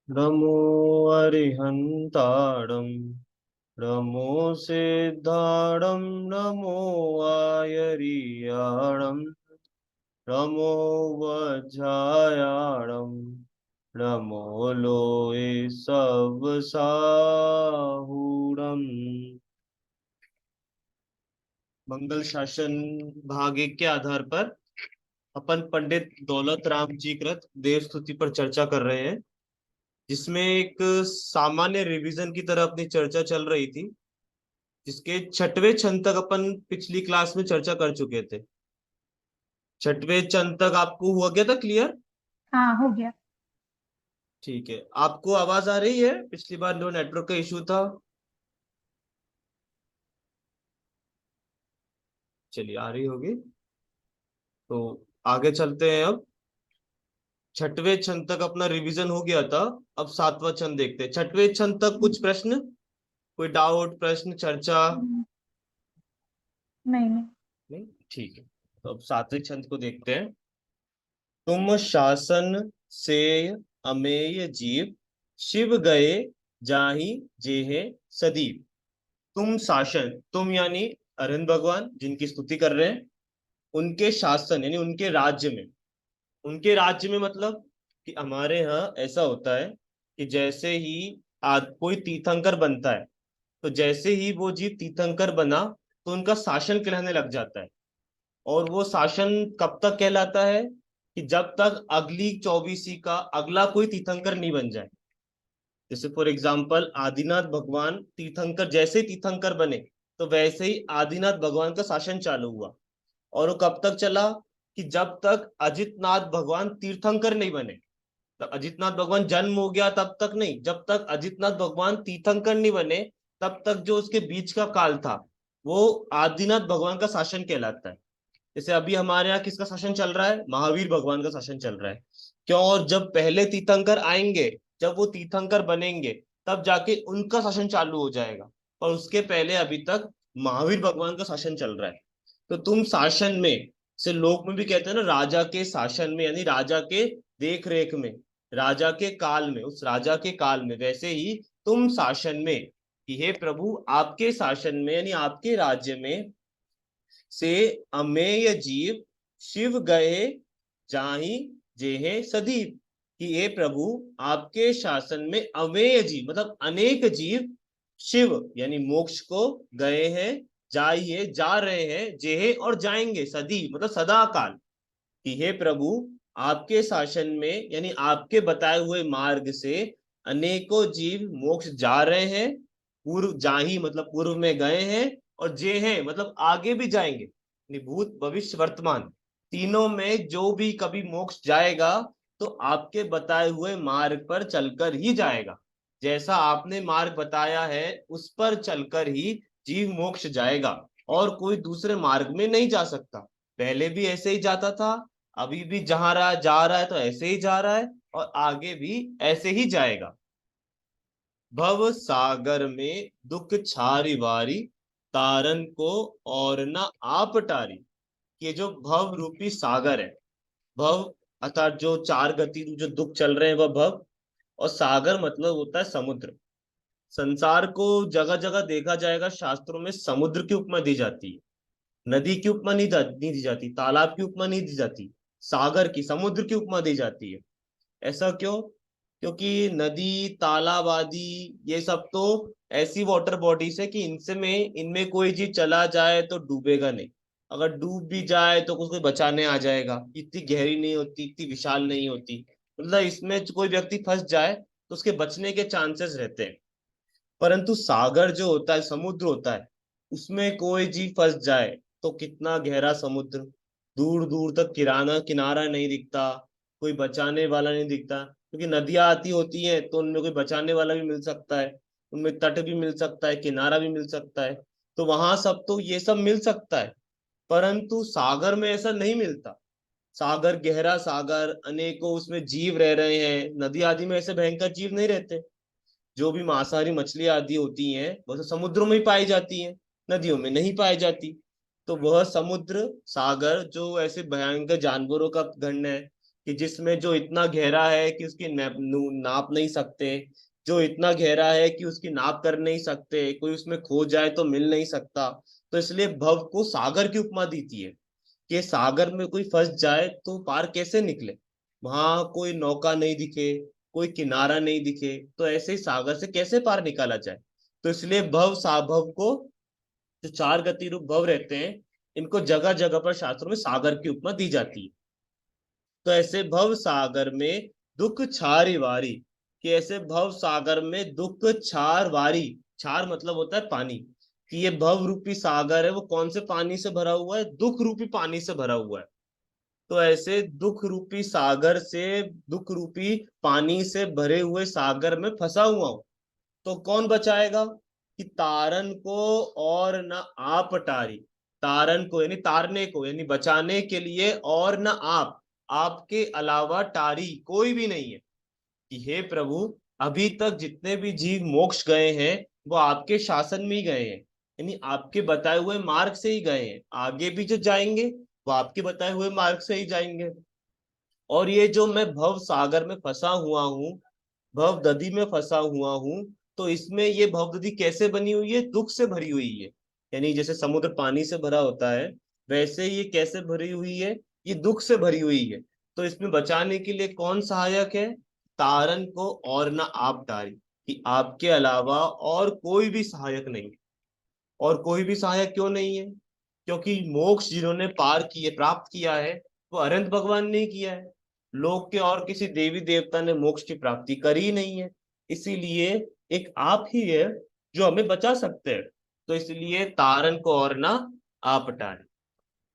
नमो अरिहन्ताणं नमो सिद्धाणं नमो आयर्याणं नमो वज्रायाणं नमो लोये सबसाहुरम्। मंगल शासन भाग एक के आधार पर अपन पंडित दौलत राम जी कृत देव स्तुति पर चर्चा कर रहे हैं, जिसमें एक सामान्य रिवीजन की तरह अपनी चर्चा चल रही थी, जिसके छठवें छंद तक अपन पिछली क्लास में चर्चा कर चुके थे। छठवें छंद तक आपको हुआ गया था क्लियर? हाँ, हो गया। ठीक है, आपको आवाज आ रही है? पिछली बार जो नेटवर्क का इशू था। चलिए, आ रही होगी तो आगे चलते हैं। अब छठवें छंद तक अपना रिवीजन हो गया था। अब सातवां छंद देखते हैं। छठवें छंद तक कुछ प्रश्न, कोई डाउट, प्रश्न, चर्चा? नहीं नहीं। नहीं, ठीक है। तो अब सातवें छंद को देखते हैं। तुम शासन से अमेय जीव, शिव गए जाहि जेहे सदीप। तुम शासन, तुम यानी अरविंद भगवान जिनकी स्तुति कर रहे हैं, उनके शासन यानी उनके राज्य में। उनके राज्य में मतलब कि हमारे यहाँ ऐसा होता है कि जैसे ही कोई तीर्थंकर बनता है, तो जैसे ही वो जीव तीर्थंकर बना तो उनका शासन कहलाने लग जाता है। और वो शासन कब तक कहलाता है? कि जब तक अगली चौबीसी का अगला कोई तीर्थंकर नहीं बन जाए। जैसे फॉर एग्जाम्पल आदिनाथ भगवान तीर्थंकर, जैसे ही तीर्थंकर बने तो वैसे ही आदिनाथ भगवान का शासन चालू हुआ। और वो कब तक चला? कि जब तक अजितनाथ भगवान तीर्थंकर नहीं बने। तब अजितनाथ भगवान जन्म हो गया तब तक नहीं, जब तक अजितनाथ भगवान तीर्थंकर नहीं बने तब तक जो उसके बीच का काल था वो आदिनाथ भगवान का शासन कहलाता है। जैसे अभी हमारे यहाँ किसका शासन चल रहा है? महावीर भगवान का शासन चल रहा है। क्यों? और जब पहले तीर्थंकर आएंगे, जब वो तीर्थंकर बनेंगे, तब जाके उनका शासन चालू हो जाएगा। और उसके पहले अभी तक महावीर भगवान का शासन चल रहा है। तो तुम शासन में से लोग में भी कहते हैं ना, राजा के शासन में यानी राजा के देख रेख में, राजा के काल में, उस राजा के काल में। वैसे ही तुम शासन में कि हे प्रभु, आपके शासन में यानी आपके राज्य में से अमेय जीव शिव गए जाहि जेहे सदीप। कि हे प्रभु, आपके शासन में अमेय जीव मतलब अनेक जीव शिव यानी मोक्ष को गए हैं, जाइए जा रहे हैं, जेहे और जाएंगे, सदी मतलब सदा काल। कि हे प्रभु, आपके शासन में यानी आपके बताए हुए मार्ग से अनेकों जीव मोक्ष जा रहे हैं। पूर्व जाही मतलब पूर्व में गए हैं, और जे हैं मतलब आगे भी जाएंगे, यानी भूत भविष्य वर्तमान तीनों में जो भी कभी मोक्ष जाएगा तो आपके बताए हुए मार्ग पर चलकर ही जाएगा। जैसा आपने मार्ग बताया है उस पर चलकर ही जीव मोक्ष जाएगा, और कोई दूसरे मार्ग में नहीं जा सकता। पहले भी ऐसे ही जाता था, अभी भी जहां रहा जा रहा है तो ऐसे ही जा रहा है, और आगे भी ऐसे ही जाएगा। भव सागर में दुख छारी वारी, तारन को और न आप टारी। ये जो भव रूपी सागर है, भव अर्थात जो चार गति जो दुख चल रहे हैं वह भव, और सागर मतलब होता है समुद्र। संसार को जगह जगह देखा जाएगा, शास्त्रों में समुद्र की उपमा दी जाती है। नदी की उपमा नहीं दी जाती, तालाब की उपमा नहीं दी जाती, सागर की, समुद्र की उपमा दी जाती है। ऐसा क्यों? क्योंकि नदी तालाब आदि ये सब तो ऐसी वाटर बॉडीज है कि इनसे में इनमें कोई चीज चला जाए तो डूबेगा नहीं। अगर डूब भी जाए तो उसको बचाने आ जाएगा। इतनी गहरी नहीं होती, इतनी विशाल नहीं होती, मतलब इसमें कोई व्यक्ति फंस जाए तो उसके बचने के चांसेस रहते हैं। परंतु सागर जो होता है, समुद्र होता है, उसमें कोई जीव फंस जाए तो कितना गहरा समुद्र, दूर दूर तक किराना किनारा नहीं दिखता, कोई बचाने वाला नहीं दिखता। क्योंकि नदियां आती होती हैं तो उनमें कोई बचाने वाला भी मिल सकता है, उनमें तट भी मिल सकता है, किनारा भी मिल सकता है। तो वहां सब तो ये सब मिल सकता है, परंतु सागर में ऐसा नहीं मिलता। सागर गहरा सागर, अनेकों उसमें जीव रह रहे हैं। नदी आदि में ऐसे भयंकर जीव नहीं रहते। जो भी मांसाहारी मछली आदि होती हैं वह तो समुद्रों में ही पाई जाती हैं, नदियों में नहीं पाई जाती। तो वह समुद्र सागर जो ऐसे भयंकर जानवरों का गण है कि जिसमें जो इतना गहरा है कि उसकी नाप नहीं सकते, जो इतना गहरा है कि उसकी नाप कर नहीं सकते, कोई उसमें खो जाए तो मिल नहीं सकता। तो इसलिए भव को सागर की उपमा दी थी है कि सागर में कोई फंस जाए तो पार कैसे निकले, वहां कोई नौका नहीं दिखे, कोई किनारा नहीं दिखे, तो ऐसे ही सागर से कैसे पार निकाला जाए। तो इसलिए भव साभव को, जो चार गति रूप भव रहते हैं, इनको जगह जगह पर शास्त्रों में सागर की उपमा दी जाती है। तो ऐसे भव सागर में दुख छारी वारी, कि ऐसे भव सागर में दुख छार वारी, छार मतलब होता है पानी, कि ये भव रूपी सागर है वो कौन से पानी से भरा हुआ है, दुख रूपी पानी से भरा हुआ है। तो ऐसे दुख रूपी सागर से, दुख रूपी पानी से भरे हुए सागर में फंसा हुआ हूं, तो कौन बचाएगा, कि तारन को और न आप टारी, तारन को यानी तारने को यानी बचाने के लिए, और न आप, आपके अलावा टारी कोई भी नहीं है। कि हे प्रभु, अभी तक जितने भी जीव मोक्ष गए हैं वो आपके शासन में ही गए हैं, यानी आपके बताए हुए मार्ग से ही गए हैं, आगे भी जो जाएंगे वो आपके बताए हुए मार्ग से ही जाएंगे। और ये जो मैं भव सागर में फंसा हुआ हूँ, भव दधी में फंसा हुआ हूँ, तो इसमें ये भव दधी कैसे बनी हुई है, दुख से भरी हुई है। यानी जैसे समुद्र पानी से भरा होता है, वैसे ये कैसे भरी हुई है, ये दुख से भरी हुई है। तो इसमें बचाने के लिए कौन सहायक है, तारन को और ना आप तारी, कि आपके अलावा और कोई भी सहायक नहीं। और कोई भी सहायक क्यों नहीं है, क्योंकि मोक्ष जिन्होंने पार किए, प्राप्त किया है, वो अनंत भगवान ने किया है। लोक के और किसी देवी देवता ने मोक्ष की प्राप्ति करी ही नहीं है। इसीलिए एक आप ही है जो हमें बचा सकते हैं। तो इसलिए तारन को और ना आप टारे।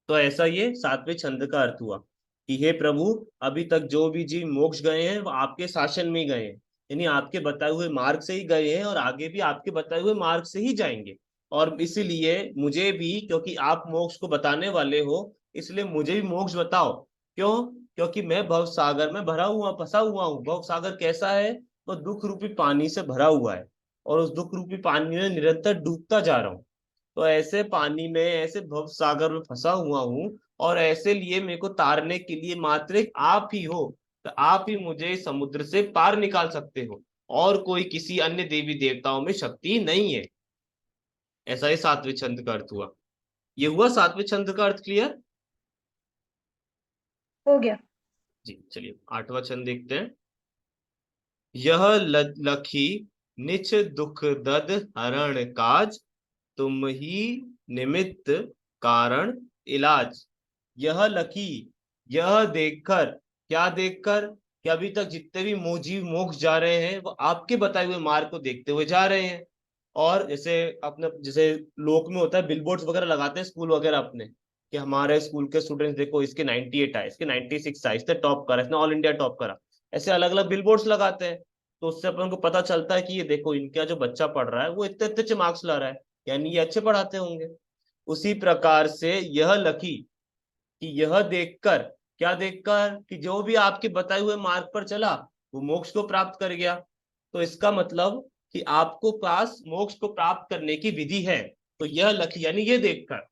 तो ऐसा ये सातवें छंद का अर्थ हुआ कि हे प्रभु, अभी तक जो भी जीव मोक्ष गए हैं वो आपके शासन में ही गए हैं, यानी आपके बताए हुए मार्ग से ही गए हैं और आगे भी आपके बताए हुए मार्ग से ही जाएंगे। और इसीलिए मुझे भी, क्योंकि आप मोक्ष को बताने वाले हो, इसलिए मुझे भी मोक्ष बताओ। क्यों, क्योंकि मैं भव सागर में भरा हुआ, फंसा हुआ हूँ। भव सागर कैसा है, वो दुख रूपी पानी से भरा हुआ है, और उस दुख रूपी पानी में निरंतर डूबता जा रहा हूँ। तो ऐसे पानी में, ऐसे भव सागर में फंसा हुआ हूँ, और ऐसे लिए मेरे को तारने के लिए मात्र एक आप ही हो। तो आप ही मुझे इस समुद्र से पार निकाल सकते हो, और कोई किसी अन्य देवी देवताओं में शक्ति नहीं है। ऐसा ही सातवें छंद का अर्थ हुआ। ये हुआ सातवें छंद का अर्थ क्लियर। हो गया। जी चलिए आठवां छंद देखते हैं। यह लखी निच दुख दद हरण काज, तुम ही निमित्त कारण इलाज। यह लकी, यह देखकर, क्या देखकर, कि अभी तक जितने भी मोजीव मोक्ष जा रहे हैं वो आपके बताए हुए मार्ग को देखते हुए जा रहे हैं। और जैसे अपने, जैसे लोक में होता है, बिलबोर्ड्स वगैरह लगाते हैं स्कूल वगैरह अपने, कि हमारे स्कूल के स्टूडेंट्स देखो, इसके 98 आए, इसके 96 आए, इसने टॉप करा, इसने ऑल इंडिया टॉप करा। ऐसे अलग अलग बिलबोर्ड्स लगाते हैं। तो उससे अपन को पता चलता है कि ये देखो, इनका जो बच्चा पढ़ रहा है वो इतने इतने अच्छे मार्क्स ला रहा है, यानी ये अच्छे पढ़ाते होंगे। उसी प्रकार से यह लकी, कि यह देखकर, क्या देखकर, कि जो भी आपके बताए हुए मार्ग पर चला वो मोक्ष को प्राप्त कर गया। तो इसका मतलब कि आपको पास मोक्ष को प्राप्त करने की विधि है। तो यह लकी यानी ये देखकर,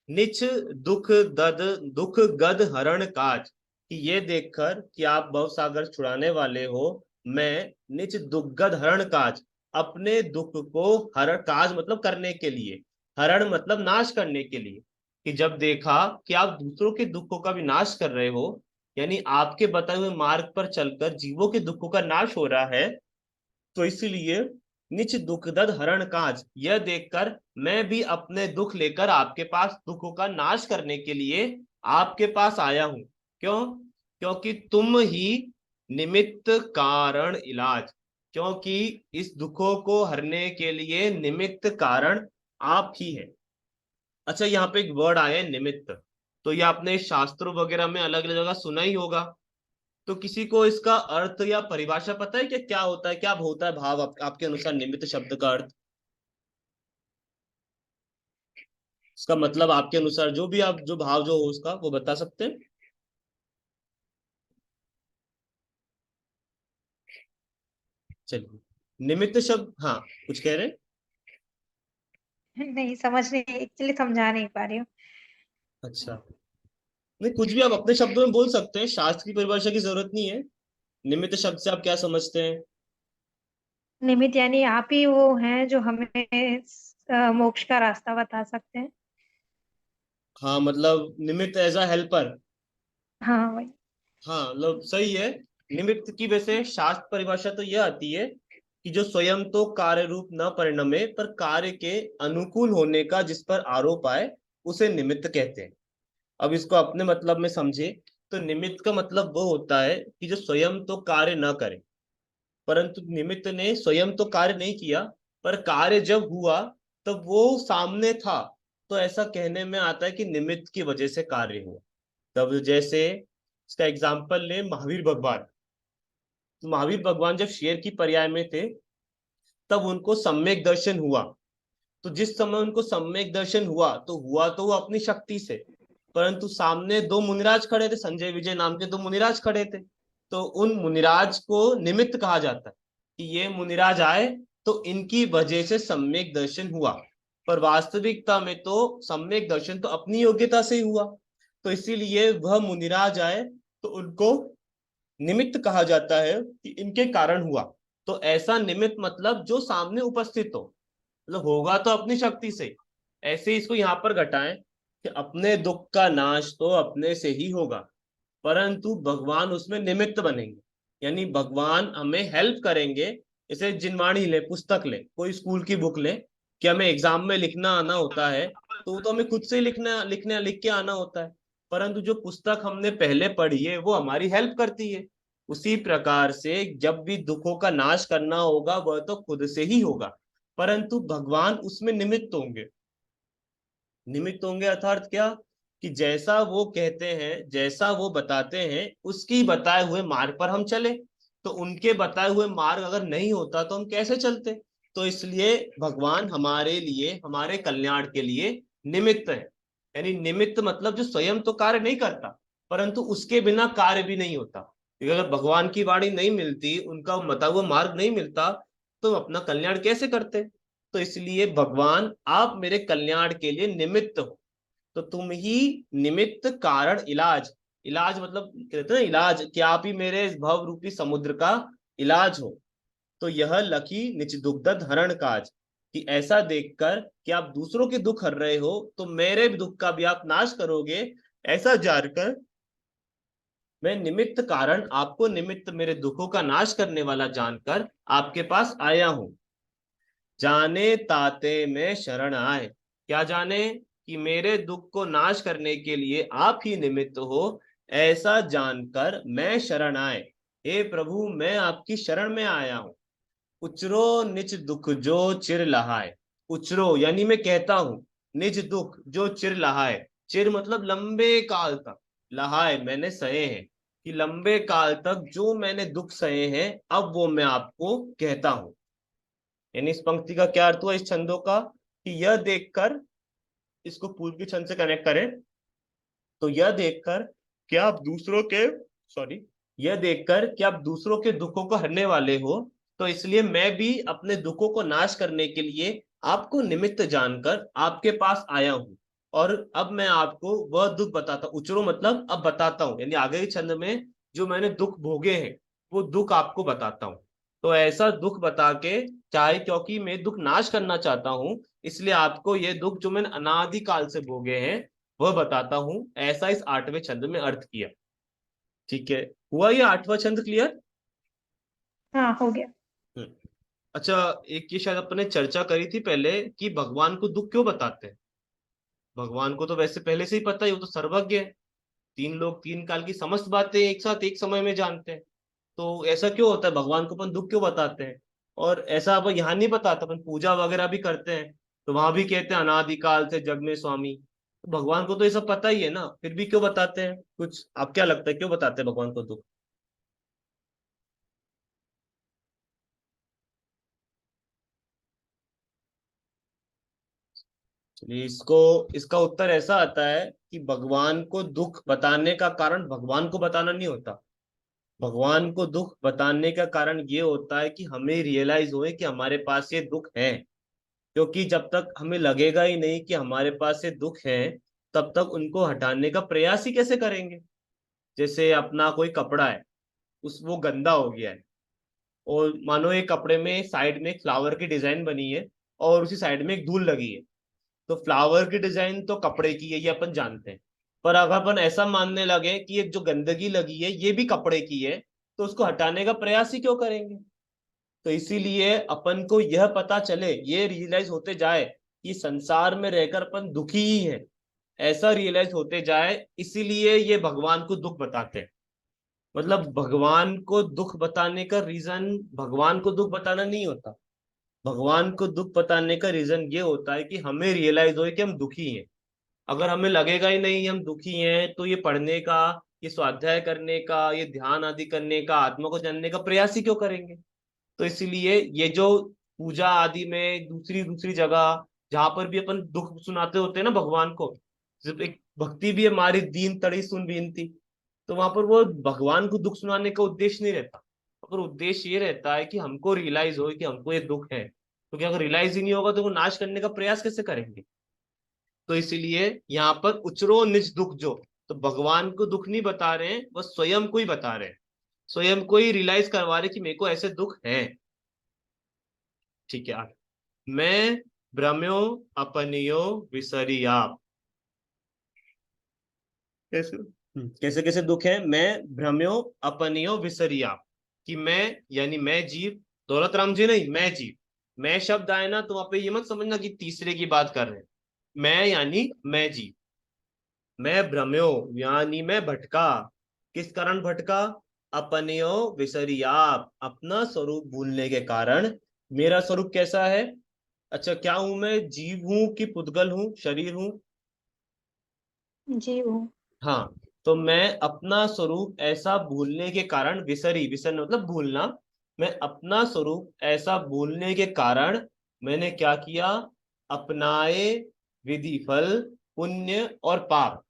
निच दुख दद, दुख गद हरण काज, कि ये देखकर कि आप भव सागर छुड़ाने वाले हो, मैं निच दुख गद हरण काज, अपने दुख को हरण, काज मतलब करने के लिए, हरण मतलब नाश करने के लिए, कि जब देखा कि आप दूसरों के दुखों का भी नाश कर रहे हो, यानी आपके बताए हुए मार्ग पर चलकर जीवों के दुखों का नाश हो रहा है, तो इसीलिए निच दुख दद हरण काज, यह देखकर मैं भी अपने दुख लेकर आपके पास, दुखों का नाश करने के लिए आपके पास आया हूं। क्यों, क्योंकि तुम ही निमित्त कारण इलाज, क्योंकि इस दुखों को हरने के लिए निमित्त कारण आप ही है। अच्छा, यहाँ पे एक वर्ड आया है निमित्त, तो ये आपने शास्त्रों वगैरह में अलग अलग जगह सुना ही होगा। तो किसी को इसका अर्थ या परिभाषा पता है कि क्या होता है, क्या होता है भाव, आपके अनुसार निमित्त शब्द का अर्थ, इसका मतलब आपके अनुसार जो भी आप, जो भाव जो हो उसका वो बता सकते हैं। चलिए, निमित्त शब्द, हाँ कुछ कह रहे हैं। नहीं समझ नहीं, एक्चुअली समझा नहीं पा रही हूँ। अच्छा, नहीं, कुछ भी आप अपने शब्दों में बोल सकते हैं, शास्त्र की परिभाषा की जरूरत नहीं है। निमित्त शब्द से आप क्या समझते हैं? निमित्त यानी आप ही वो हैं जो हमें मोक्ष का रास्ता बता सकते हैं। हाँ, मतलब निमित्त एज अ हेल्पर। हाँ वही। हाँ, मतलब सही है। निमित्त की वैसे शास्त्र परिभाषा तो यह आती है कि जो स्वयं तो कार्य रूप न परिणमे पर कार्य के अनुकूल होने का जिस पर आरोप आए, उसे निमित्त कहते हैं। अब इसको अपने मतलब में समझे, तो निमित्त का मतलब वो होता है कि जो स्वयं तो कार्य न करे, परंतु निमित्त ने स्वयं तो कार्य नहीं किया, पर कार्य जब हुआ तब वो सामने था, तो ऐसा कहने में आता है कि निमित्त की वजह से कार्य हुआ। तब जैसे इसका एग्जाम्पल ले महावीर भगवान। तो महावीर भगवान जब शेर की पर्याय में थे, तब उनको सम्यक दर्शन हुआ। तो जिस समय उनको सम्यक दर्शन हुआ, तो वो अपनी शक्ति से, परंतु सामने दो मुनिराज खड़े थे, संजय विजय नाम के दो मुनिराज खड़े थे। तो उन मुनिराज को निमित्त कहा जाता है कि ये मुनिराज आए, तो इनकी वजह से सम्यक दर्शन हुआ। पर वास्तविकता में तो सम्यक दर्शन तो अपनी योग्यता से ही हुआ। तो इसीलिए वह मुनिराज आए, तो उनको निमित्त कहा जाता है कि इनके कारण हुआ। तो ऐसा निमित्त मतलब जो सामने उपस्थित हो, मतलब होगा तो अपनी शक्ति से। ऐसे ही इसको यहाँ पर घटाएं कि अपने दुख का नाश तो अपने से ही होगा, परंतु भगवान उसमें निमित्त बनेंगे, यानी भगवान हमें हेल्प करेंगे। जैसे जिनवाणी ले, पुस्तक ले, कोई स्कूल की बुक ले, कि हमें एग्जाम में लिखना आना होता है, तो वो तो हमें खुद से ही लिख के आना होता है। परंतु जो पुस्तक हमने पहले पढ़ी है वो हमारी हेल्प करती है। उसी प्रकार से जब भी दुखों का नाश करना होगा वह तो खुद से ही होगा, परंतु भगवान उसमें निमित्त होंगे। निमित्त होंगे अर्थात क्या, कि जैसा वो कहते हैं, जैसा वो बताते हैं, उसकी बताए हुए मार्ग पर हम चले। तो उनके बताए हुए मार्ग अगर नहीं होता तो हम कैसे चलते? तो इसलिए भगवान हमारे लिए, हमारे कल्याण के लिए निमित्त है। यानी निमित्त मतलब जो स्वयं तो कार्य नहीं करता, परंतु उसके बिना कार्य भी नहीं होता, क्योंकि अगर भगवान की वाणी नहीं मिलती, उनका बताया हुआ मार्ग नहीं मिलता, तो अपना कल्याण कैसे करते? तो इसलिए भगवान आप मेरे कल्याण के लिए निमित्त हो। तो तुम ही निमित्त कारण इलाज। इलाज मतलब कहते हैं ना, इलाज, कि आप ही मेरे इस भव रूपी समुद्र का इलाज हो। तो यह लखी निज दुग्धद हरण काज, कि ऐसा देखकर कि आप दूसरों के दुख हर रहे हो, तो मेरे भी दुख का भी आप नाश करोगे, ऐसा जानकर मैं निमित्त कारण आपको, निमित्त मेरे दुखों का नाश करने वाला जानकर आपके पास आया हूं। जाने ताते में शरण आए, क्या जाने, कि मेरे दुख को नाश करने के लिए आप ही निमित्त हो, ऐसा जानकर मैं शरण आए। हे प्रभु, मैं आपकी शरण में आया हूं। उचरो निज दुख जो चिर लहाए। उचरो यानी मैं कहता हूं, निज दुख जो चिर लहाए। चिर मतलब लंबे काल तक, लहाए मैंने सहे हैं, कि लंबे काल तक जो मैंने दुख सहे हैं, अब वो मैं आपको कहता हूं। यानी इस पंक्ति का क्या अर्थ हुआ इस छंदों का, कि यह देखकर, इसको पूर्व के छंद से कनेक्ट करें, तो यह देखकर कि आप दूसरों के, सॉरी, यह देखकर कि आप दूसरों के दुखों को हरने वाले हो, तो इसलिए मैं भी अपने दुखों को नाश करने के लिए आपको निमित्त जानकर आपके पास आया हूं। और अब मैं आपको वह दुख बताता, उचरो मतलब अब बताता हूँ, यानी आगे के छंद में जो मैंने दुख भोगे हैं, वो दुख आपको बताता हूँ। तो ऐसा दुख बता के, चाहे क्योंकि मैं दुख नाश करना चाहता हूँ, इसलिए आपको ये दुख जो मैंने अनादि काल से भोगे हैं वह बताता हूं। ऐसा इस आठवें छंद में अर्थ किया। ठीक है, हुआ ये आठवां छंद क्लियर? हाँ हो गया। हम्म। अच्छा, एक ये शायद अपने चर्चा करी थी पहले कि भगवान को दुख क्यों बताते हैं। भगवान को तो वैसे पहले से ही पता है, वो तो सर्वज्ञ है। तीन लोग, तीन काल की समस्त बातें एक साथ एक समय में जानते हैं। तो ऐसा क्यों होता है, भगवान को अपन दुख क्यों बताते हैं? और ऐसा अपन यहाँ नहीं बताते, अपन पूजा वगैरह भी करते हैं, तो वहां भी कहते हैं अनादिकाल से जग में स्वामी। तो भगवान को तो ये सब पता ही है ना, फिर भी क्यों बताते हैं? कुछ आप क्या लगता है क्यों बताते हैं भगवान को दुख? चलिए, इसको, इसका उत्तर ऐसा आता है कि भगवान को दुख बताने का कारण भगवान को बताना नहीं होता। भगवान को दुख बताने का कारण ये होता है कि हमें रियलाइज होए कि हमारे पास ये दुख है। क्योंकि जब तक हमें लगेगा ही नहीं कि हमारे पास ये दुख है, तब तक उनको हटाने का प्रयास ही कैसे करेंगे। जैसे अपना कोई कपड़ा है, उस वो गंदा हो गया है, और मानो एक कपड़े में साइड में एक फ्लावर की डिजाइन बनी है, और उसी साइड में एक धूल लगी है। तो फ्लावर की डिजाइन तो कपड़े की है, ये अपन जानते हैं। पर अगर अपन ऐसा मानने लगे कि ये जो गंदगी लगी है ये भी कपड़े की है, तो उसको हटाने का प्रयास ही क्यों करेंगे। तो इसीलिए अपन को यह पता चले, ये रियलाइज होते जाए कि संसार में रहकर अपन दुखी ही है, ऐसा रियलाइज होते जाए, इसीलिए ये भगवान को दुख बताते हैं। मतलब भगवान को दुख बताने का रीजन भगवान को दुख बताना नहीं होता। भगवान को दुख बताने का रीजन ये होता है कि हमें रियलाइज हो कि हम दुखी हैं। अगर हमें लगेगा ही नहीं हम दुखी हैं, तो ये पढ़ने का, ये स्वाध्याय करने का, ये ध्यान आदि करने का, आत्मा को जानने का प्रयास ही क्यों करेंगे। तो इसीलिए ये जो पूजा आदि में दूसरी दूसरी जगह जहां पर भी अपन दुख सुनाते होते हैं ना भगवान को, सिर्फ एक भक्ति भी हमारी दीन तड़ी सुन बीनती, तो वहां पर वो भगवान को दुख सुनाने का उद्देश्य नहीं रहता। पर उद्देश्य ये रहता है कि हमको रियलाइज हो कि हमको ये दुख है, क्योंकि अगर रियलाइज ही नहीं होगा तो वो नाश करने का प्रयास कैसे करेंगे। तो इसीलिए यहाँ पर उचरो निज दुख जो, तो भगवान को दुख नहीं बता रहे हैं, वो स्वयं को ही बता रहे हैं, स्वयं को ही रियलाइज करवा रहे कि मेरे को ऐसे दुख है। ठीक है आगे। मैं भ्रम्यो अपनियो विसरिया। कैसे कैसे कैसे दुख है। मैं भ्रम्यो अपनियो विसरिया, कि मैं यानी मैं जीव, दौलत राम जी नहीं, मैं जीव। मैं शब्द आए ना तो वहां पे ये मत समझना कि तीसरे की बात कर रहे हैं। मैं यानी मैं जीव। मैं भ्रम्यो यानी मैं भटका। किस कारण भटका। अपनियो विसरिया, अपना स्वरूप भूलने के कारण। मेरा स्वरूप कैसा है। अच्छा, क्या हूं मैं, जीव हूं कि पुद्गल हूं, शरीर हूं। जी वो। हाँ। तो मैं अपना स्वरूप ऐसा भूलने के कारण, विसरी, विसरना मतलब भूलना, मैं अपना स्वरूप ऐसा भूलने के कारण मैंने क्या किया। अपनाए विधि फल पुण्य और पाप,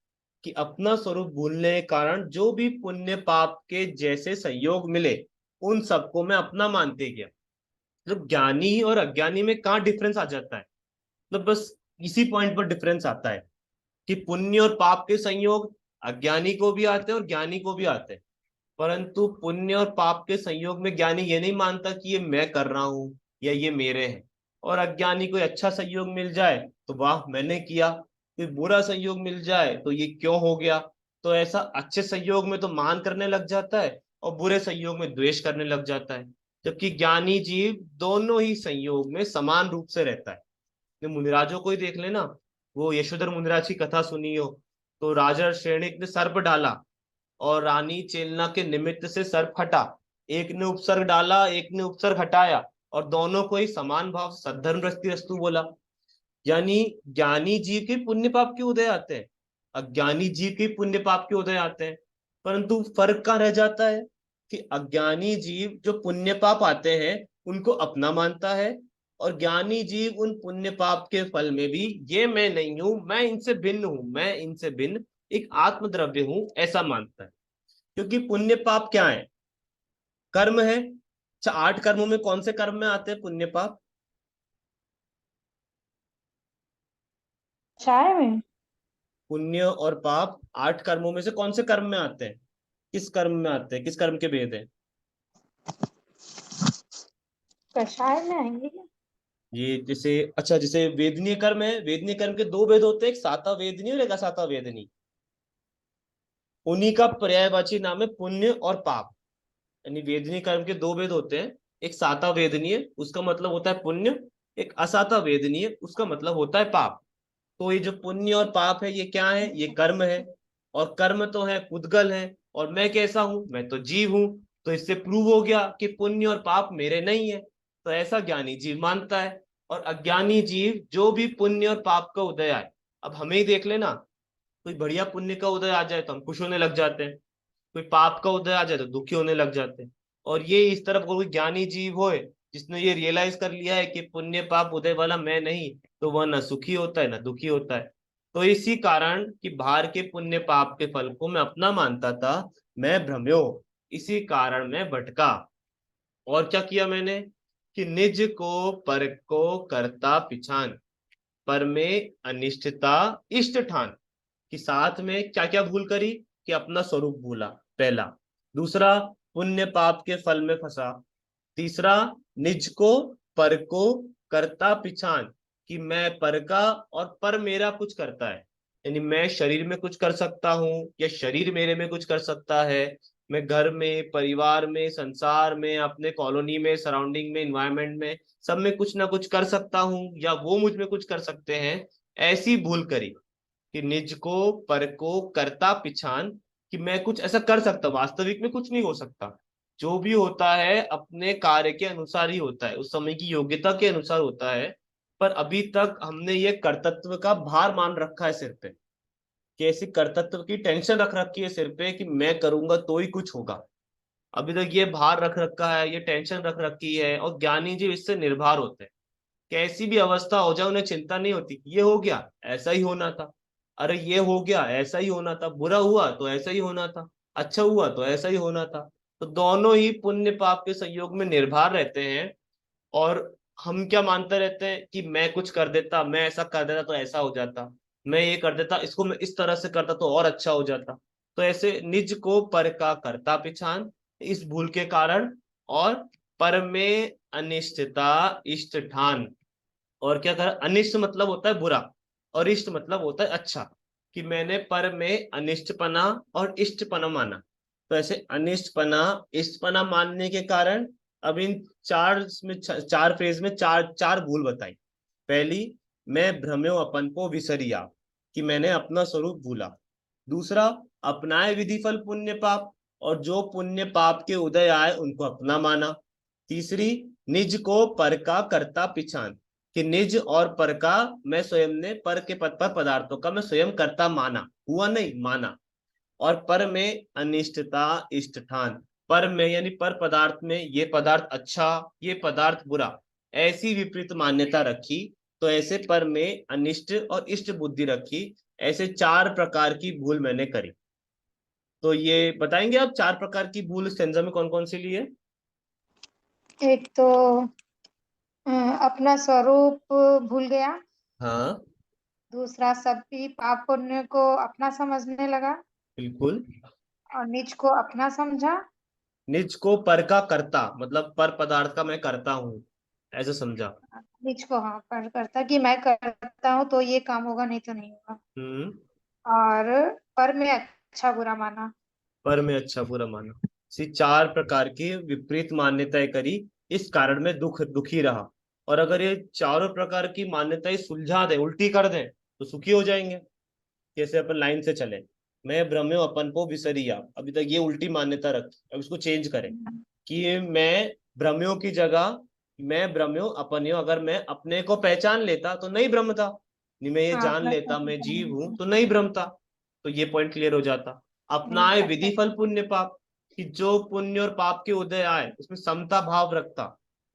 कि अपना स्वरूप भूलने के कारण जो भी पुण्य पाप के जैसे संयोग मिले, उन सबको मैं अपना मानते गया। मतलब ज्ञानी और अज्ञानी में कहाँ डिफरेंस आ जाता है। मतलब बस इसी पॉइंट पर डिफरेंस आता है कि पुण्य और पाप के संयोग अज्ञानी को भी आते हैं और ज्ञानी को भी आते हैं। परंतु पुण्य और पाप के संयोग में ज्ञानी ये नहीं मानता कि ये मैं कर रहा हूं या ये मेरे हैं। और अज्ञानी कोई अच्छा संयोग मिल जाए तो वाह मैंने किया, कोई बुरा संयोग मिल जाए तो ये क्यों हो गया। तो ऐसा अच्छे संयोग में तो मान करने लग जाता है, और बुरे संयोग में द्वेष करने लग जाता है। जबकि ज्ञानी जीव दोनों ही संयोग में समान रूप से रहता है। ने मुनिराजों को ही देख लेना। वो यशोधर मुनिराज की कथा सुनी हो, तो राजा श्रेणिक ने सर्प डाला और रानी चेलना के निमित्त से सर्प हटा। एक ने उपसर्ग डाला, एक ने उपसर्ग हटाया, और दोनों को ही समान भाव सद्धर्म रस्तु बोला। यानी ज्ञानी जीव के पुण्य पाप के उदय आते हैं, अज्ञानी जीव के पुण्य पाप के उदय आते हैं। परंतु फर्क कहाँ रह जाता है कि अज्ञानी जीव जो पुण्य पाप आते हैं उनको अपना मानता है, और ज्ञानी जीव उन पुण्य पाप के फल में भी ये मैं नहीं हूं, मैं इनसे भिन्न हूं, मैं इनसे भिन्न एक आत्मद्रव्य हूं, ऐसा मानता है। क्योंकि पुण्य पाप क्या है, कर्म है। अच्छा, 8 कर्मों में कौन से कर्म में आते हैं पुण्य पाप। चाय में। पुण्य और पाप 8 कर्मों में से कौन से कर्म में आते हैं, किस कर्म में आते हैं, किस कर्म के भेद है। कषाय में आएंगे क्या? ये जैसे, अच्छा जैसे वेदनीय कर्म है, वेदनीय कर्म के 2 भेद होते हैं, एक साता वेदनी और एक असाता वेदनी। उन्हीं का पर्यायवाची नाम है पुण्य और पाप। यानी वेदनीय कर्म के 2 भेद होते हैं, एक साता वेदनीय उसका मतलब होता है पुण्य, एक असाता वेदनीय उसका मतलब होता है पाप। तो ये जो पुण्य और पाप है ये क्या है, ये कर्म है। और कर्म तो है, पुद्गल है, और मैं कैसा हूं, मैं तो जीव हूं। तो इससे प्रूव हो गया कि पुण्य और पाप मेरे नहीं है। तो ऐसा ज्ञानी जीव मानता है। और अज्ञानी जीव जो भी पुण्य और पाप का उदय आए, अब हमें ही देख लेना, कोई बढ़िया पुण्य का उदय आ जाए तो हम खुश होने लग जाते हैं, कोई पाप का उदय आ जाए तो दुखी होने लग जाते हैं। और ये इस तरफ कोई ज्ञानी जीव होए जिसने ये रियलाइज कर लिया है कि पुण्य पाप उदय वाला मैं नहीं, तो वह ना सुखी होता है ना दुखी होता है। तो इसी कारण कि बाहर के पुण्य पाप के फल को मैं अपना मानता था, मैं भ्रम्यो, इसी कारण मैं भटका। और क्या किया मैंने कि निज को पर को करता पिछान, पर में अनिष्टता इष्ट ठान। कि साथ में क्या क्या भूल करी, कि अपना स्वरूप भूला, पहला। दूसरा, पुण्य पाप के फल में फंसा। तीसरा, निज को पर को करता पिछान, कि मैं पर का और पर मेरा कुछ करता है, यानी मैं शरीर में कुछ कर सकता हूँ या शरीर मेरे में कुछ कर सकता है। मैं घर में, परिवार में, संसार में, अपने कॉलोनी में, सराउंडिंग में, इन्वायरमेंट में, सब में कुछ ना कुछ कर सकता हूँ या वो मुझ में कुछ कर सकते हैं। ऐसी भूल करी कि निज को पर को करता पिछान, कि मैं कुछ ऐसा कर सकता हूं, वास्तविक में कुछ नहीं हो सकता। जो भी होता है अपने कार्य के अनुसार ही होता है, उस समय की योग्यता के अनुसार होता है। पर अभी तक हमने ये कर्तव्य का भार मान रखा है सिर पे, कि ऐसी कर्तव्य की टेंशन रख रखी है सिर पे कि मैं करूंगा तो ही कुछ होगा। अभी तक ये भार रख रखा है, ये टेंशन रख रखी है, और ज्ञानी जी इससे निर्भर होते हैं। कैसी भी अवस्था हो जाए उन्हें चिंता नहीं होती, ये हो गया ऐसा ही होना था, अरे ये हो गया ऐसा ही होना था, बुरा हुआ तो ऐसा ही होना था, अच्छा हुआ तो ऐसा ही होना था। तो दोनों ही पुण्य पाप के संयोग में निर्भर रहते हैं। और हम क्या मानते रहते हैं कि मैं कुछ कर देता, मैं ऐसा कर देता तो ऐसा हो जाता, मैं ये कर देता, इसको मैं इस तरह से करता तो और अच्छा हो जाता। तो ऐसे निज को पर का करता पिछान, इस भूल के कारण। और पर में अनिष्टता इष्ट ठान। और क्या करा, अनिष्ट मतलब होता है बुरा, और इष्ट मतलब होता है अच्छा। कि मैंने पर में अनिष्टपना और इष्टपना माना। तो ऐसे अनिष्टपना इष्टपना मानने के कारण अब इन चार में चार फेज में चार चार भूल बताई। पहली, मैं भ्रम्यो अपन को विसरिया, कि मैंने अपना स्वरूप भूला। दूसरा, अपनाए विधि फल पुण्य पाप, और जो पुण्य पाप के उदय आए उनको अपना माना। तीसरी, निज को पर का करता पिछान, कि निज और पर का मैं स्वयं ने, पर के पद पर पदार्थों का मैं स्वयं करता माना, हुआ नहीं माना। और पर में अनिष्टता इष्ट ठान, पर में यानी पर पदार्थ में ये पदार्थ अच्छा, ये पदार्थ बुरा, ऐसी विपरीत मान्यता रखी। तो ऐसे पर में अनिष्ट और इष्ट बुद्धि रखी। ऐसे चार प्रकार की भूल मैंने करी। तो ये बताएंगे आप चार प्रकार की भूल स्टेंजा में कौन कौन सी ली है? एक तो अपना स्वरूप भूल गया। हाँ, दूसरा, सभी पाप पुण्य को अपना समझने लगा बिल्कुल। और निज को अपना समझा। निज को पर का करता, मतलब पर पदार्थ का मैं करता हूँ, ऐसा समझा। निज को हाँ पर करता कि मैं करता हूँ तो ये काम होगा, नहीं तो नहीं होगा। हम्म। और पर में अच्छा बुरा माना। पर में अच्छा बुरा माना। सी चार प्रकार की विपरीत मान्यताएं करी, इस कारण में दुखी रहा। और अगर ये चारों प्रकार की मान्यताएं सुलझा दे, उल्टी कर दें, तो सुखी हो जाएंगे। कैसे? अपन लाइन से चले। मैं भ्रम्यो अपन को विसरिया, अभी तक ये उल्टी मान्यता रखी, अब इसको चेंज करें कि मैं भ्रम्यो की जगह मैं भ्रम्यो अपन्यो, अगर मैं अपने को पहचान लेता तो नहीं भ्रमता, नहीं मैं ये हाँ जान अपना लेता मैं समझा। जीव हूं तो नहीं भ्रमता। तो ये पॉइंट क्लियर हो जाता। नहीं अपनाए करता। विधि फल पुण्य पाप, कि जो पुण्य और पाप के उदय आए उसमें समता भाव रखता।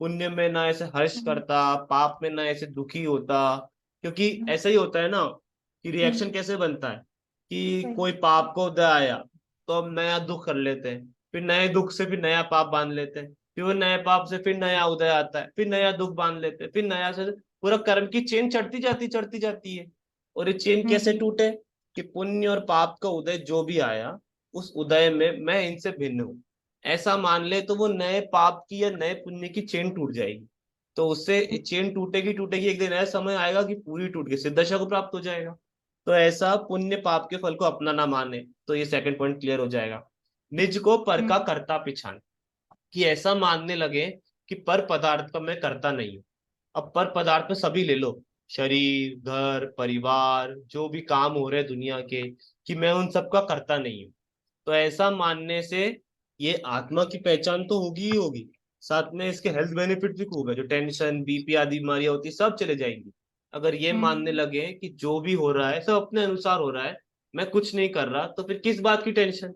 पुण्य में ना ऐसे हर्ष हम्म, करता, पाप में ना ऐसे दुखी होता। क्योंकि हम्म, ऐसा ही होता है ना, कि हम्म, रिएक्शन कैसे बनता है, कि सही। कोई पाप को उदय आया तो अब नया दुख कर लेते हैं, फिर नए दुख से फिर नया पाप बांध लेते हैं, फिर वो नए पाप से फिर नया उदय आता है, फिर नया दुख बांध लेते हैं, फिर नया से पूरा कर्म की चेन चढ़ती जाती है। और ये चेन कैसे हम्म, टूटे? कि पुण्य और पाप का उदय जो भी आया, उस उदय में मैं इनसे भिन्न हूं, ऐसा मान ले, तो वो नए पाप की या नए पुण्य की चेन टूट जाएगी। तो उससे चेन टूटेगी टूटेगी, एक दिन ऐसा समय आएगा कि पूरी टूट के सिद्धशा को प्राप्त हो जाएगा। तो ऐसा पुण्य पाप के फल को अपना ना माने, तो ये सेकंड पॉइंट क्लियर हो जाएगा। निज को पर का हम्म, करता पिछान, कि ऐसा मानने लगे कि पर पदार्थ का मैं करता नहीं हूं। अब पर पदार्थ में सभी ले लो, शरीर, घर, परिवार, जो भी काम हो रहे हैं दुनिया के, कि मैं उन सब का करता नहीं हूँ। तो ऐसा मानने से ये आत्मा की पहचान तो होगी ही होगी, साथ में इसके हेल्थ बेनिफिट भी खूब है, जो टेंशन बीपी आदि बीमारियां होती सब चले जाएंगी। अगर ये मानने हम्म, लगे कि जो भी हो रहा है सब अपने अनुसार हो रहा है, मैं कुछ नहीं कर रहा, तो फिर किस बात की टेंशन,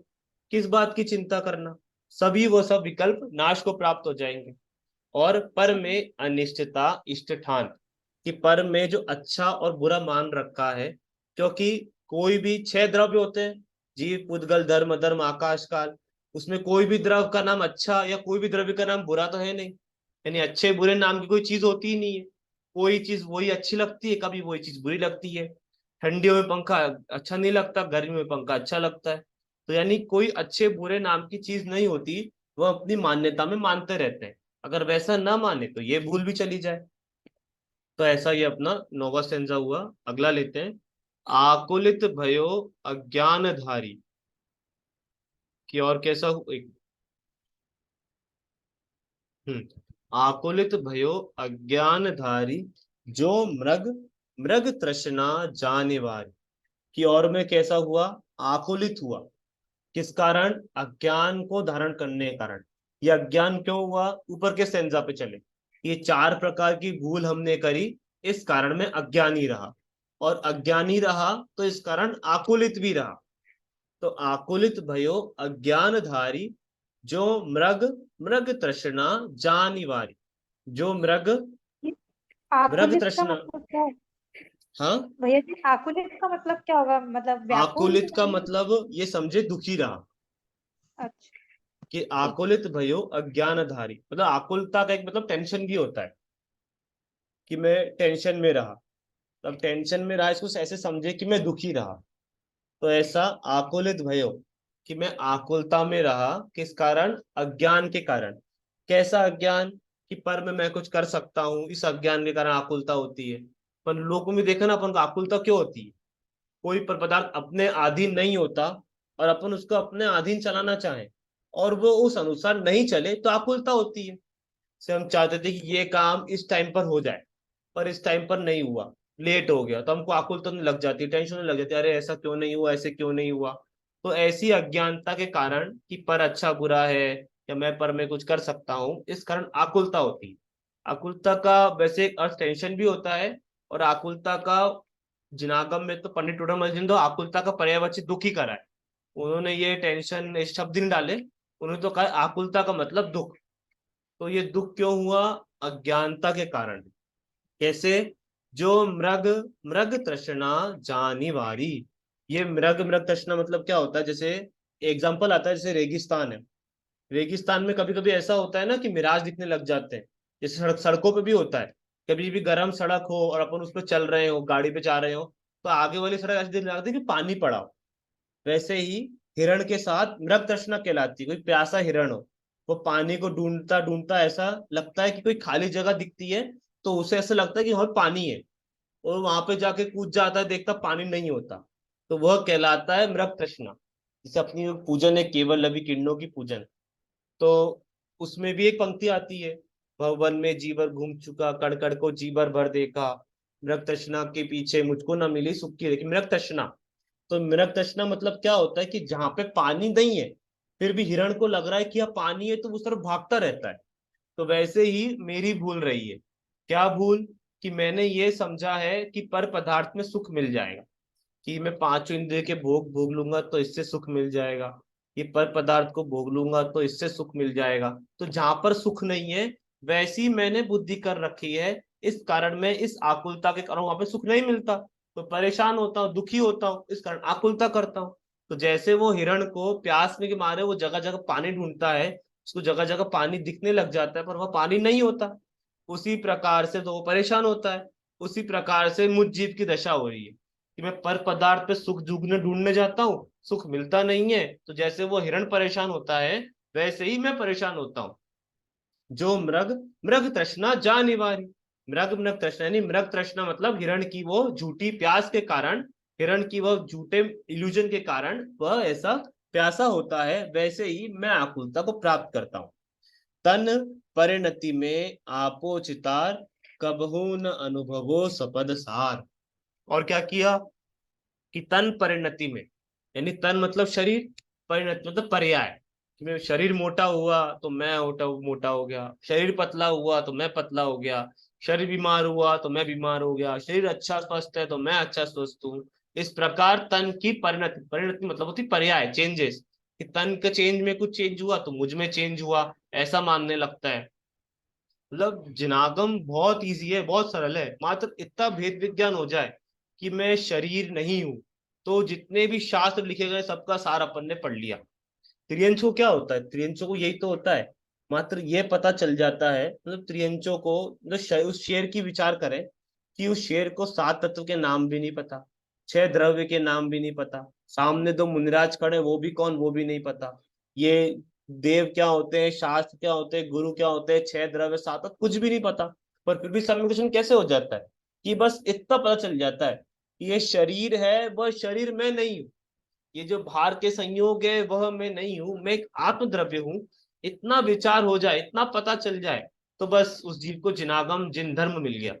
किस बात की चिंता करना? सभी वो सब विकल्प नाश को प्राप्त हो जाएंगे। और पर सही। में अनिश्चितता इष्ट ठान, कि पर में जो अच्छा और बुरा मान रखा है। क्योंकि कोई भी छह द्रव्य होते हैं, जीव, पुद्गल, धर्म, धर्म, आकाश, काल, उसमें कोई भी द्रव्य का नाम अच्छा या कोई भी द्रव्य का नाम बुरा तो है नहीं। यानी अच्छे बुरे नाम की कोई चीज होती ही नहीं है। कोई चीज वही अच्छी लगती है, कभी वही चीज बुरी लगती है। ठंडियों में पंखा अच्छा नहीं लगता, गर्मी में पंखा अच्छा लगता है। तो यानी कोई अच्छे बुरे नाम की चीज नहीं होती, वो अपनी मान्यता में मानते रहते हैं। अगर वैसा ना माने तो ये भूल भी चली जाए। तो ऐसा ये अपना नौवां स्टेंजा हुआ। अगला लेते हैं। आकुलित भयो अज्ञानधारी, कि और कैसा आकुलित भयो अज्ञानधारी, जो मृग मृग तृष्णा जानिवारी। कि और में कैसा हुआ? आकुलित हुआ। किस कारण? अज्ञान को धारण करने के कारण। ये अज्ञान क्यों हुआ? ऊपर के स्टेंजा पे चले। ये चार प्रकार की भूल हमने करी, इस कारण में अज्ञानी रहा। और अज्ञानी रहा तो इस कारण आकुलित भी रहा। तो आकुलित भयो अज्ञानधारी, जो मृग मृग तृष्णा जानिवारी। जो मृग ये मृग आकुलित का तृष्णा। मतलब क्या है? हाँ, भैया जी, आकुलित का मतलब क्या होगा? मतलब व्याकुल आकुलित का नहीं? मतलब ये समझे दुखी रहा। अच्छा। कि ठीक है। आकुलित भयो अज्ञानधारी मतलब आकुलता का एक मतलब टेंशन भी होता है, कि मैं टेंशन में रहा। तब टेंशन में रहा, इसको ऐसे समझे कि मैं दुखी रहा। तो ऐसा आकुलित भयो, कि मैं आकुलता में रहा। किस कारण? अज्ञान के कारण। कैसा अज्ञान? कि पर मैं कुछ कर सकता हूँ, इस अज्ञान के कारण आकुलता होती है। पर लोगों में देखा ना, अपन को आकुलता क्यों होती है? कोई पर पदार्थ अपने अधीन नहीं होता, और अपन उसको अपने अधीन चलाना चाहें, और वो उस अनुसार नहीं चले, तो आकुलता होती है। से हम चाहते थे कि ये काम इस टाइम पर हो जाए, पर इस टाइम पर नहीं हुआ, लेट हो गया, तो हमको आकुल तो नहीं लग जाती, टेंशन नहीं लग जाती, अरे ऐसा क्यों नहीं हुआ, ऐसे क्यों नहीं हुआ। तो ऐसी अज्ञानता के कारण, कि पर अच्छा बुरा है, या मैं पर मैं कुछ कर सकता हूँ, इस कारण आकुलता होती है। आकुलता का वैसे एक अर्थ टेंशन भी होता है। और आकुलता का जिनागम में तो पंडित टोडरमल जी ने तो आकुलता का पर्यायवाची दुख ही करा है। उन्होंने ये टेंशन इस शब्द नहीं डाले, उन्होंने तो कहा आकुलता का मतलब दुख। तो ये दुख क्यों हुआ? अज्ञानता के कारण। कैसे? जो मृग मृग तृष्णा जानिवारी। ये मृग मृग तृष्णा मतलब क्या होता है? जैसे एग्जाम्पल आता है, जैसे रेगिस्तान है। रेगिस्तान में कभी कभी ऐसा होता है ना, कि मिराज दिखने लग जाते हैं। जैसे सड़कों पे भी होता है। कभी भी गर्म सड़क हो और अपन उस पर चल रहे हो, गाड़ी पे जा रहे हो, तो आगे वाली सड़क ऐसे दिखने लगती है कि पानी पड़ा हो। वैसे ही हिरण के साथ मृग तृष्णा कहलाती है। कोई प्यासा हिरण हो, वो पानी को ढूंढता ढूंढता ऐसा लगता है कि कोई खाली जगह दिखती है, तो उसे ऐसा लगता है कि वहां पानी है, और वहां पे जाके कूद जाता है, देखता पानी नहीं होता। तो वह कहलाता है मृग तृष्णा। जैसे अपनी पूजन है केवल लवी किरणों की पूजन, तो उसमें भी एक पंक्ति आती है। वह वन में जीवर घूम चुका, कड़ कड़ को जीवर भर देखा, मृग तृष्णा के पीछे मुझको न मिली सुख की देखी। मृग तृष्णा, तो मृग तृष्णा मतलब क्या होता है? कि जहां पे पानी नहीं है, फिर भी हिरण को लग रहा है कि यहाँ पानी है, तो उस तरफ भागता रहता है। तो वैसे ही मेरी भूल रही है। क्या भूल? कि मैंने ये समझा है कि पर पदार्थ में सुख मिल जाएगा, कि मैं पांचों इंद्रिय के भोग भोग लूंगा तो इससे सुख मिल जाएगा, ये पर पदार्थ को भोग लूंगा तो इससे सुख मिल जाएगा। तो जहां पर सुख नहीं है, वैसी मैंने बुद्धि कर रखी है। इस कारण मैं इस आकुलता के कारण वहां पे सुख नहीं मिलता, तो परेशान होता हूँ, दुखी होता हूँ, इस कारण आकुलता करता हूँ। तो जैसे वो हिरण को प्यास में के मारे वो जगह जगह पानी ढूंढता है, उसको जगह जगह पानी दिखने लग जाता है, पर वह पानी नहीं होता, उसी प्रकार से तो वो परेशान होता है। उसी प्रकार से मुझ जीव की दशा हो रही है, कि मैं पर पदार्थ पे सुख ढूंढने ढूंढने जाता हूँ, सुख मिलता नहीं है। तो जैसे वो हिरण परेशान होता है, वैसे ही मैं परेशान होता हूँ। जो मृग मृग तृष्णा जा निवारी। मृग मृग तृष्णा यानी मृग तृष्णा मतलब हिरण की वो झूठी प्यास के कारण, हिरण की वो झूठे इल्यूजन के कारण वह ऐसा प्यासा होता है। वैसे ही मैं आकुलता को प्राप्त करता हूँ। तन परिणति में आपो चितार, कबहू न अनुभवो सपद सार। और क्या किया? कि तन परिणति में, यानी तन मतलब शरीर, परिणति मतलब पर्याय। कि मैं शरीर मोटा हुआ तो मैं मोटा मोटा हो गया, शरीर पतला हुआ तो मैं पतला हो गया, शरीर बीमार हुआ तो मैं बीमार हो गया, शरीर अच्छा स्वस्थ है तो मैं अच्छा स्वस्थ हूँ। इस प्रकार तन की परिणति, परिणति मतलब होती पर्याय, चेंजेस। कि तन के चेंज में कुछ चेंज हुआ तो मुझ में चेंज हुआ, ऐसा मानने लगता है। मतलब जिनागम बहुत इजी है, बहुत सरल है, मात्र इतना भेद विज्ञान हो जाए कि मैं शरीर नहीं हूं, तो जितने भी शास्त्र लिखे गए सबका सार अपन ने पढ़ लिया। त्रियंशों क्या होता है? त्रियंशों को यही तो होता है। मात्र ये पता चल जाता है, मतलब त्रियंशों को, मतलब उस शेर की विचार करें, कि उस शेर को सात तत्व के नाम भी नहीं पता, छह द्रव्य के नाम भी नहीं पता। सामने दो मुनिराज खड़े, वो भी कौन, वो भी नहीं पता। ये देव क्या होते हैं, शास्त्र क्या होते हैं, गुरु क्या होते हैं, छह द्रव्य सात, कुछ भी नहीं पता। पर फिर भी कम्युनिकेशन कैसे हो जाता है कि बस इतना पता चल जाता है कि ये शरीर है, वह शरीर में नहीं हूँ। ये जो भार के संयोग है वह मैं नहीं हूं, मैं एक आत्मद्रव्य हूं। इतना विचार हो जाए, इतना पता चल जाए, तो बस उस जीव को जिनागम जिन धर्म मिल गया।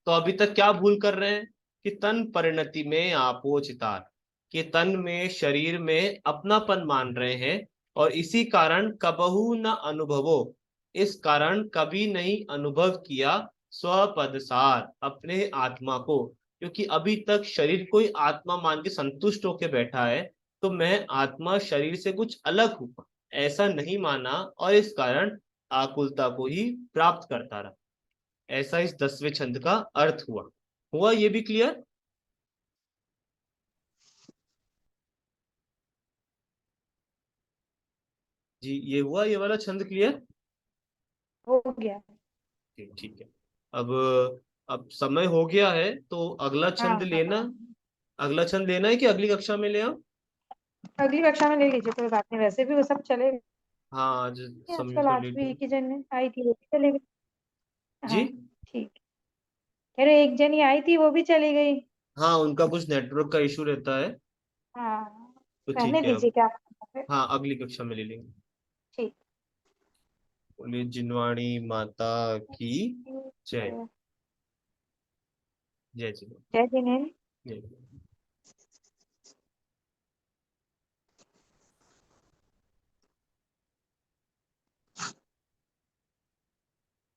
तो अभी तक क्या भूल कर रहे हैं कि तन परिणति में आपो चितार, कि तन में शरीर में अपनापन मान रहे हैं। और इसी कारण कबहू न अनुभवो, इस कारण कभी नहीं अनुभव किया स्वपद सार, अपने आत्मा को। क्योंकि अभी तक शरीर को ही आत्मा मान के संतुष्ट होके बैठा है, तो मैं आत्मा शरीर से कुछ अलग हूं, ऐसा नहीं माना, और इस कारण आकुलता को ही प्राप्त करता रहा। ऐसा इस 10वें छंद का अर्थ हुआ। हुआ ये भी क्लियर? जी, ये हुआ ये वाला छंद क्लियर? हो गया। ठीक, ठीक है। अब अब समय हो गया है, तो अगला छंद हाँ लेना। हाँ, अगला छंद लेना है कि अगली कक्षा में ले आओ? अगली कक्षा में ले लीजिए, कोई बात नहीं, वैसे भी वो सब चलेगा। हाँ, आज समय आजकल तो आज लेट भी हो। एक ही जन आई थी, वो भी चली गई। जी। हाँ ठीक। कह रहे एक जनी आई थी, वो भी चली गई। हाँ, उनका कुछ नेटवर्क का इशू रहता है। हाँ, तो रहने ठीक है, दीजिए अब क्या। हाँ, अगली कक्षा में ले लेंगे। ठीक। बोलिए जिनवाणी माता की जय। जय जय जी। जिनेन्द्र। जय।